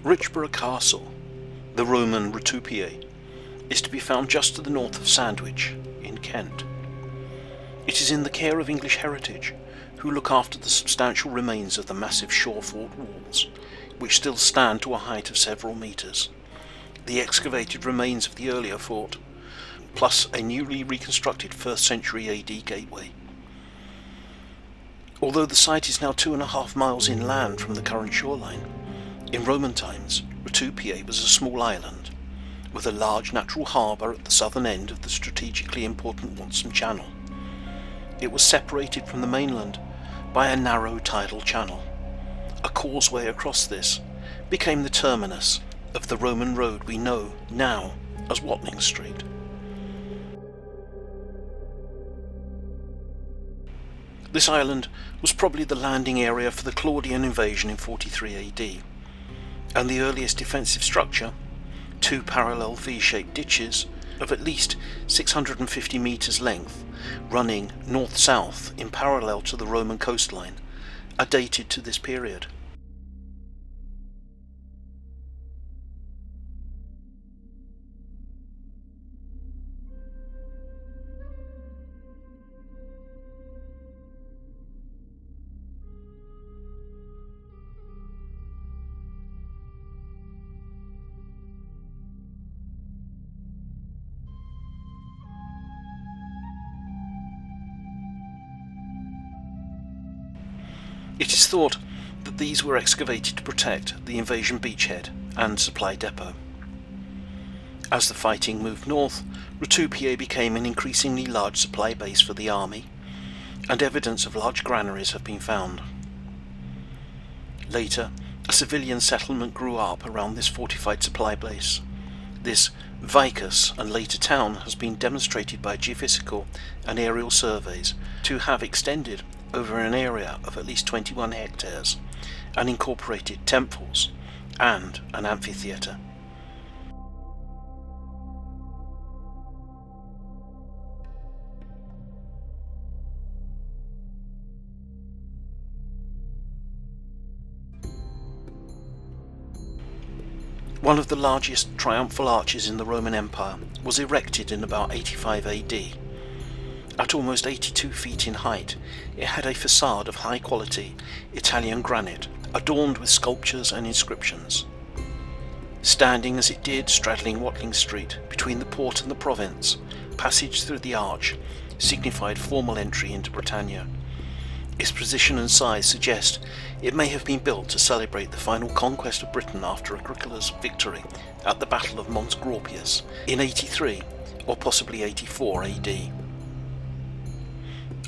Richborough Castle, the Roman Rutupiae, is to be found just to the north of Sandwich, in Kent. It is in the care of English Heritage, who look after the substantial remains of the massive shore fort walls, which still stand to a height of several metres, the excavated remains of the earlier fort, plus a newly reconstructed 1st century AD gateway. Although the site is now 2.5 miles inland from the current shoreline, in Roman times Rutupiae was a small island, with a large natural harbour at the southern end of the strategically important Wantsum Channel. It was separated from the mainland by a narrow tidal channel. A causeway across this became the terminus of the Roman road we know now as Watling Street. This island was probably the landing area for the Claudian Invasion in 43 AD, and the earliest defensive structure, 2 parallel V-shaped ditches of at least 650 metres length, running north-south in parallel to the Roman coastline, are dated to this period. It is thought that these were excavated to protect the invasion beachhead and supply depot. As the fighting moved north, Rutupiae became an increasingly large supply base for the army, and evidence of large granaries have been found. Later, a civilian settlement grew up around this fortified supply base. This vicus and later town has been demonstrated by geophysical and aerial surveys to have extended over an area of at least 21 hectares and incorporated temples and an amphitheatre. One of the largest triumphal arches in the Roman Empire was erected in about 85 AD. At almost 82 feet in height, it had a facade of high-quality Italian granite, adorned with sculptures and inscriptions. Standing as it did straddling Watling Street, between the port and the province, passage through the arch signified formal entry into Britannia. Its position and size suggest it may have been built to celebrate the final conquest of Britain after Agricola's victory at the Battle of Mons Graupius in 83 or possibly 84 AD.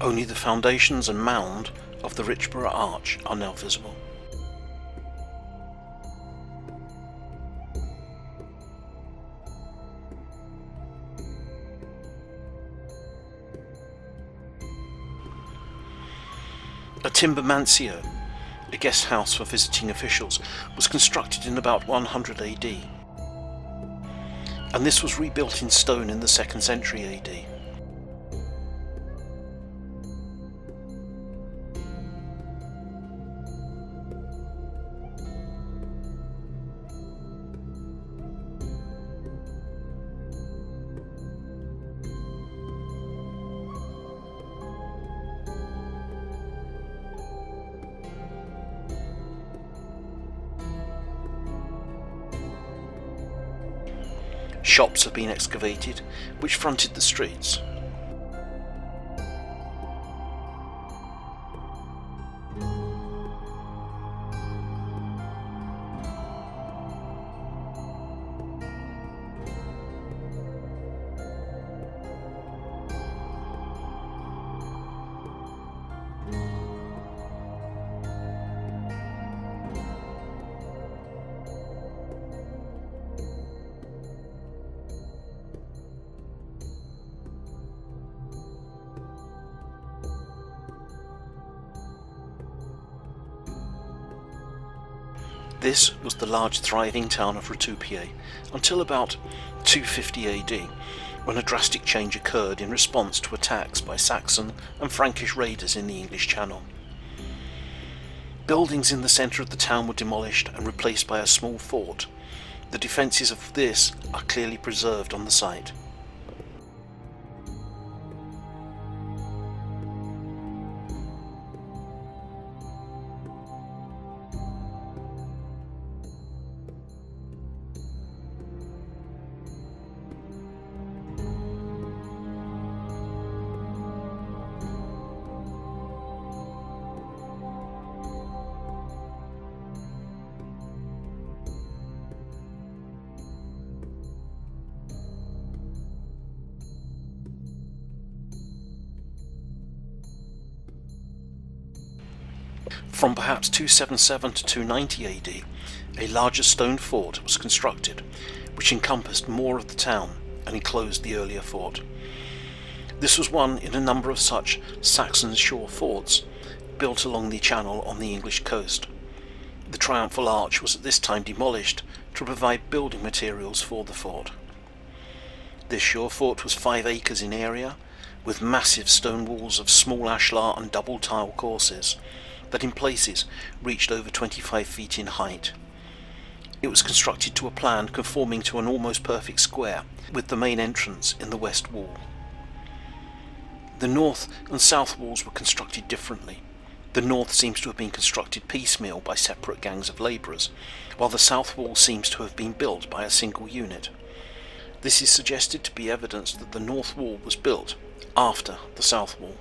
Only the foundations and mound of the Richborough Arch are now visible. A timber mansio, a guest house for visiting officials, was constructed in about 100 AD, and this was rebuilt in stone in the 2nd century AD. Shops have been excavated, which fronted the streets. This was the large thriving town of Rutupiae until about 250 AD, when a drastic change occurred in response to attacks by Saxon and Frankish raiders in the English Channel. Buildings in the centre of the town were demolished and replaced by a small fort. The defences of this are clearly preserved on the site. From perhaps 277 to 290 AD, a larger stone fort was constructed, which encompassed more of the town and enclosed the earlier fort. This was one in a number of such Saxon shore forts built along the channel on the English coast. The triumphal arch was at this time demolished to provide building materials for the fort. This shore fort was 5 acres in area, with massive stone walls of small ashlar and double tile courses that in places reached over 25 feet in height. It was constructed to a plan conforming to an almost perfect square, with the main entrance in the west wall. The north and south walls were constructed differently. The north seems to have been constructed piecemeal by separate gangs of labourers, while the south wall seems to have been built by a single unit. This is suggested to be evidence that the north wall was built after the south wall.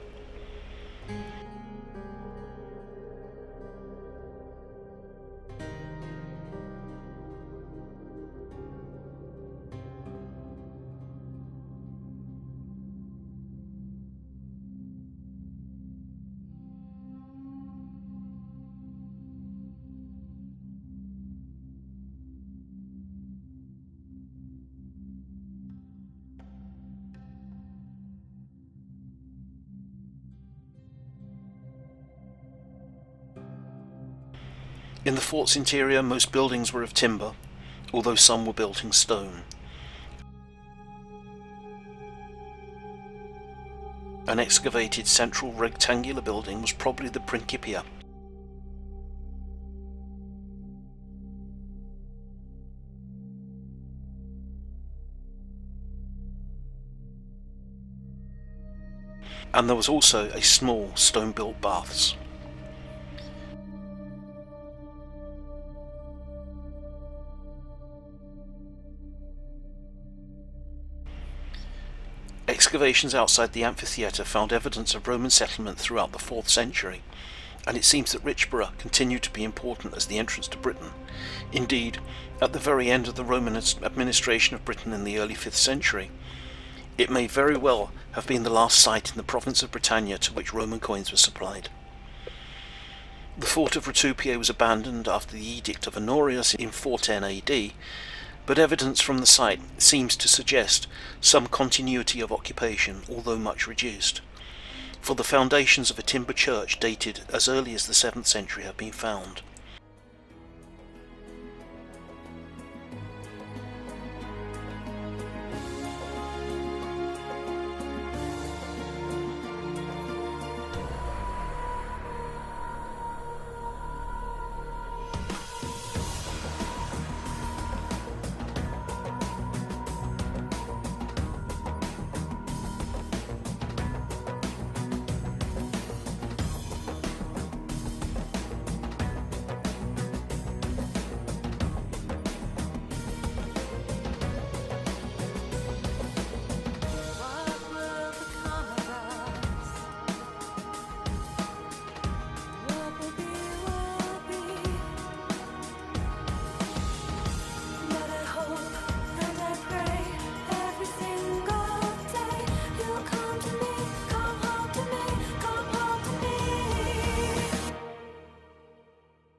In the fort's interior, most buildings were of timber, although some were built in stone. An excavated central rectangular building was probably the Principia. And there was also a small stone-built baths. Excavations outside the amphitheatre found evidence of Roman settlement throughout the 4th century, and it seems that Richborough continued to be important as the entrance to Britain. Indeed, at the very end of the Roman administration of Britain in the early 5th century, it may very well have been the last site in the province of Britannia to which Roman coins were supplied. The fort of Rutupiae was abandoned after the edict of Honorius in 410 AD, but evidence from the site seems to suggest some continuity of occupation, although much reduced, for the foundations of a timber church dated as early as the 7th century have been found.